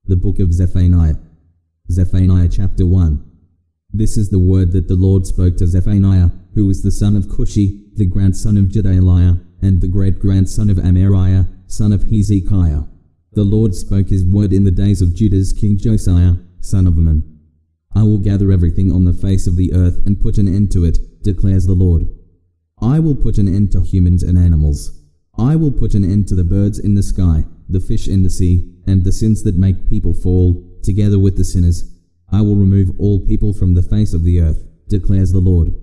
The Book of Zephaniah. Zephaniah chapter 1. This is the word that the Lord spoke to Zephaniah, who was the son of Cushi, the grandson of Jedaiah, and the great-grandson of Amariah, son of Hezekiah. The Lord spoke his word in the days of Judah's king Josiah, son of Ammon. I will gather everything on the face of the earth and put an end to it, declares the Lord. I will put an end to humans and animals. I will put an end to the birds in the sky, the fish in the sea, and the sins that make people fall, together with the sinners. I will remove all people from the face of the earth, declares the Lord.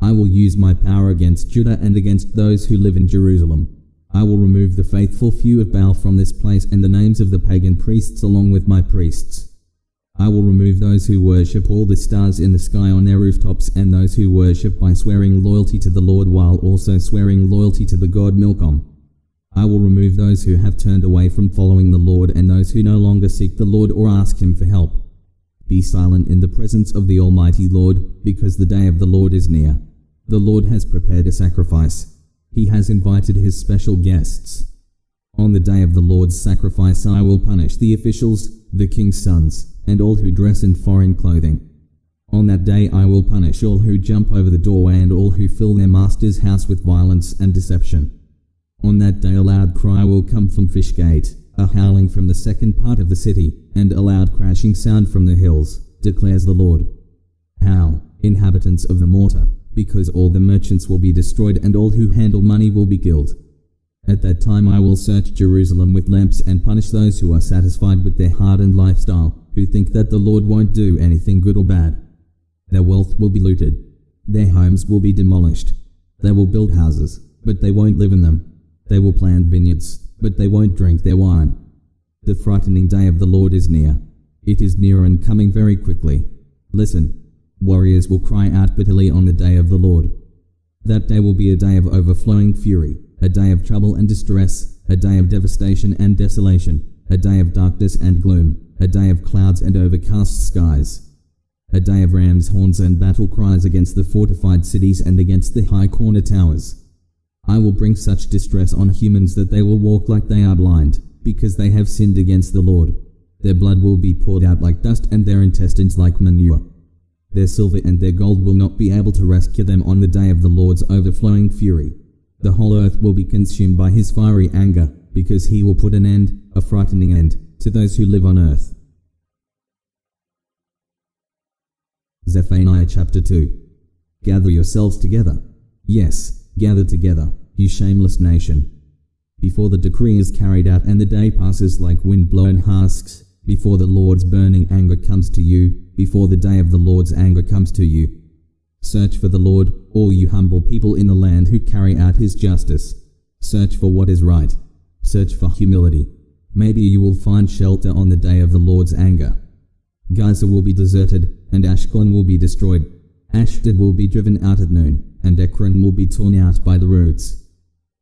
I will use my power against Judah and against those who live in Jerusalem. I will remove the faithful few of Baal from this place and the names of the pagan priests along with my priests. I will remove those who worship all the stars in the sky on their rooftops and those who worship by swearing loyalty to the Lord while also swearing loyalty to the god Milcom. I will remove those who have turned away from following the Lord and those who no longer seek the Lord or ask him for help. Be silent in the presence of the Almighty Lord, because the day of the Lord is near. The Lord has prepared a sacrifice. He has invited his special guests. On the day of the Lord's sacrifice I will punish the officials, the king's sons, and all who dress in foreign clothing. On that day I will punish all who jump over the doorway and all who fill their master's house with violence and deception. On that day a loud cry will come from Fishgate, a howling from the second part of the city, and a loud crashing sound from the hills, declares the Lord. Howl, inhabitants of the mortar, because all the merchants will be destroyed and all who handle money will be killed. At that time I will search Jerusalem with lamps and punish those who are satisfied with their hardened lifestyle, who think that the Lord won't do anything good or bad. Their wealth will be looted. Their homes will be demolished. They will build houses, but they won't live in them. They will plant vineyards, but they won't drink their wine. The frightening day of the Lord is near. It is near and coming very quickly. Listen, warriors will cry out bitterly on the day of the Lord. That day will be a day of overflowing fury, a day of trouble and distress, a day of devastation and desolation, a day of darkness and gloom, a day of clouds and overcast skies, a day of ram's horns and battle cries against the fortified cities and against the high corner towers. I will bring such distress on humans that they will walk like they are blind, because they have sinned against the Lord. Their blood will be poured out like dust and their intestines like manure. Their silver and their gold will not be able to rescue them on the day of the Lord's overflowing fury. The whole earth will be consumed by his fiery anger, because he will put an end, a frightening end, to those who live on earth. Zephaniah chapter 2. Gather yourselves together. Yes, gather together, you shameless nation. Before the decree is carried out and the day passes like wind-blown husks, before the Lord's burning anger comes to you, before the day of the Lord's anger comes to you. Search for the Lord, all you humble people in the land who carry out his justice. Search for what is right. Search for humility. Maybe you will find shelter on the day of the Lord's anger. Gaza will be deserted, and Ashkelon will be destroyed. Ashdod will be driven out at noon, and Ekron will be torn out by the roots.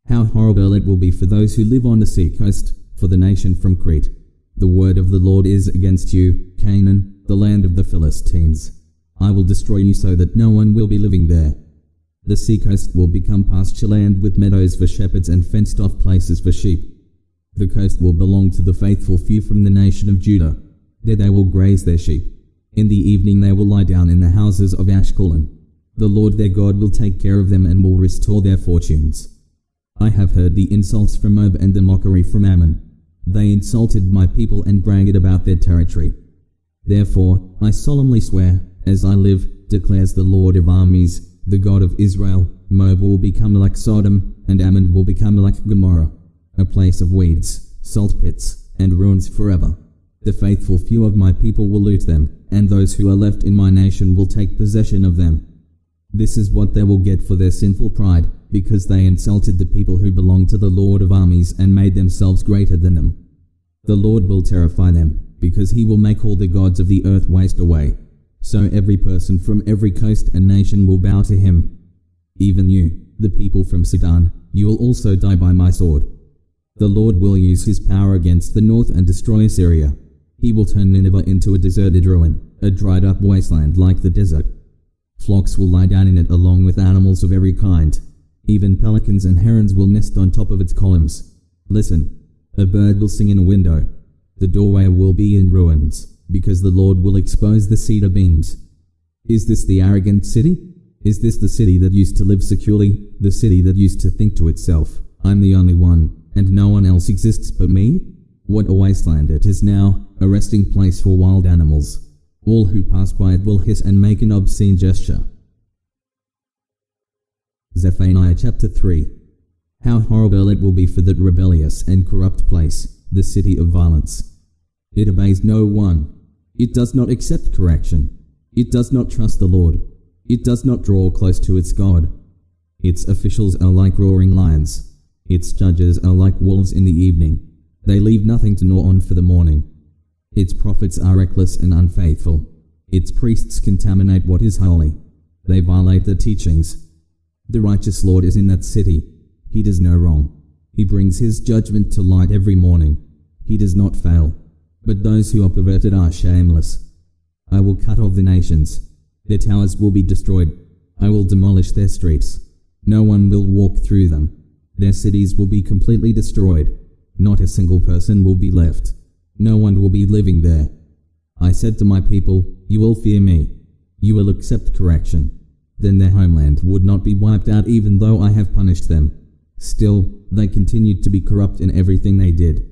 How horrible it will be for those who live on the sea coast, for the nation from Crete. The word of the Lord is against you, Canaan, the land of the Philistines. I will destroy you so that no one will be living there. The sea coast will become pasture land with meadows for shepherds and fenced-off places for sheep. The coast will belong to the faithful few from the nation of Judah. There they will graze their sheep. In the evening they will lie down in the houses of Ashkelon. The Lord their God will take care of them and will restore their fortunes. I have heard the insults from Moab and the mockery from Ammon. They insulted my people and bragged about their territory. Therefore, I solemnly swear, as I live, declares the Lord of armies, the God of Israel, Moab will become like Sodom, and Ammon will become like Gomorrah, a place of weeds, salt pits, and ruins forever. The faithful few of my people will loot them, and those who are left in my nation will take possession of them. This is what they will get for their sinful pride, because they insulted the people who belong to the Lord of armies and made themselves greater than them. The Lord will terrify them, because he will make all the gods of the earth waste away. So every person from every coast and nation will bow to him. Even you, the people from Sidon, you will also die by my sword. The Lord will use his power against the north and destroy Assyria. He will turn Nineveh into a deserted ruin, a dried-up wasteland like the desert. Flocks will lie down in it along with animals of every kind. Even pelicans and herons will nest on top of its columns. Listen, a bird will sing in a window. The doorway will be in ruins, because the Lord will expose the cedar beams. Is this the arrogant city? Is this the city that used to live securely, the city that used to think to itself, I'm the only one, and no one else exists but me? What a wasteland it is now, a resting place for wild animals. All who pass by it will hiss and make an obscene gesture. Zephaniah chapter 3. How horrible it will be for that rebellious and corrupt place, the city of violence. It obeys no one. It does not accept correction. It does not trust the Lord. It does not draw close to its God. Its officials are like roaring lions. Its judges are like wolves in the evening. They leave nothing to gnaw on for the morning. Its prophets are reckless and unfaithful. Its priests contaminate what is holy. They violate the teachings. The righteous Lord is in that city. He does no wrong. He brings his judgment to light every morning. He does not fail. But those who are perverted are shameless. I will cut off the nations. Their towers will be destroyed. I will demolish their streets. No one will walk through them. Their cities will be completely destroyed. Not a single person will be left. No one will be living there. I said to my people, you will fear me. You will accept correction. Then their homeland would not be wiped out even though I have punished them. Still, they continued to be corrupt in everything they did.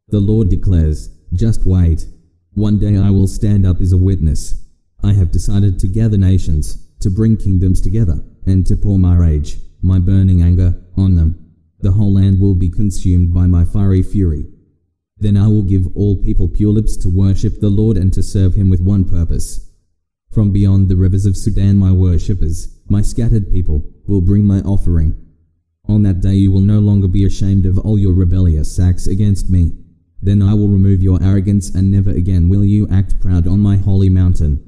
The Lord declares, just wait. One day I will stand up as a witness. I have decided to gather nations, to bring kingdoms together, and to pour my rage, my burning anger, on them. The whole land will be consumed by my fiery fury. Then I will give all people pure lips to worship the Lord and to serve him with one purpose. From beyond the rivers of Sudan my worshippers, my scattered people, will bring my offering. On that day you will no longer be ashamed of all your rebellious acts against me. Then I will remove your arrogance and never again will you act proud on my holy mountain.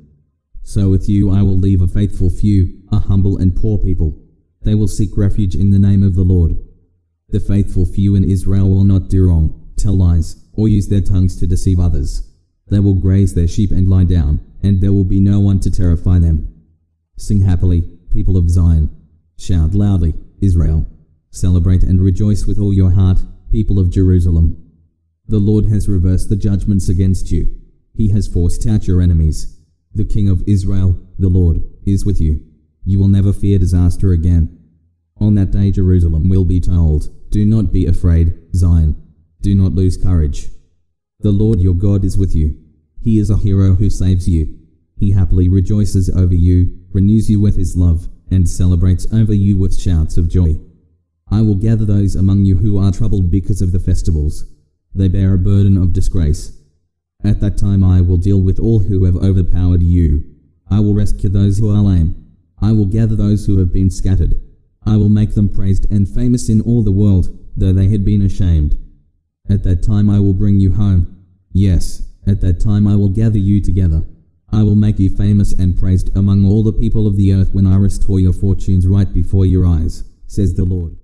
So with you I will leave a faithful few, a humble and poor people. They will seek refuge in the name of the Lord. The faithful few in Israel will not do wrong, tell lies, or use their tongues to deceive others. They will graze their sheep and lie down, and there will be no one to terrify them. Sing happily, people of Zion. Shout loudly, Israel. Celebrate and rejoice with all your heart, people of Jerusalem. The Lord has reversed the judgments against you. He has forced out your enemies. The King of Israel, the Lord, is with you. You will never fear disaster again. On that day Jerusalem will be told, do not be afraid, Zion. Do not lose courage. The Lord your God is with you. He is a hero who saves you. He happily rejoices over you, renews you with his love, and celebrates over you with shouts of joy. I will gather those among you who are troubled because of the festivals. They bear a burden of disgrace. At that time I will deal with all who have overpowered you. I will rescue those who are lame. I will gather those who have been scattered. I will make them praised and famous in all the world, though they had been ashamed. At that time I will bring you home. Yes, at that time I will gather you together. I will make you famous and praised among all the people of the earth when I restore your fortunes right before your eyes, says the Lord.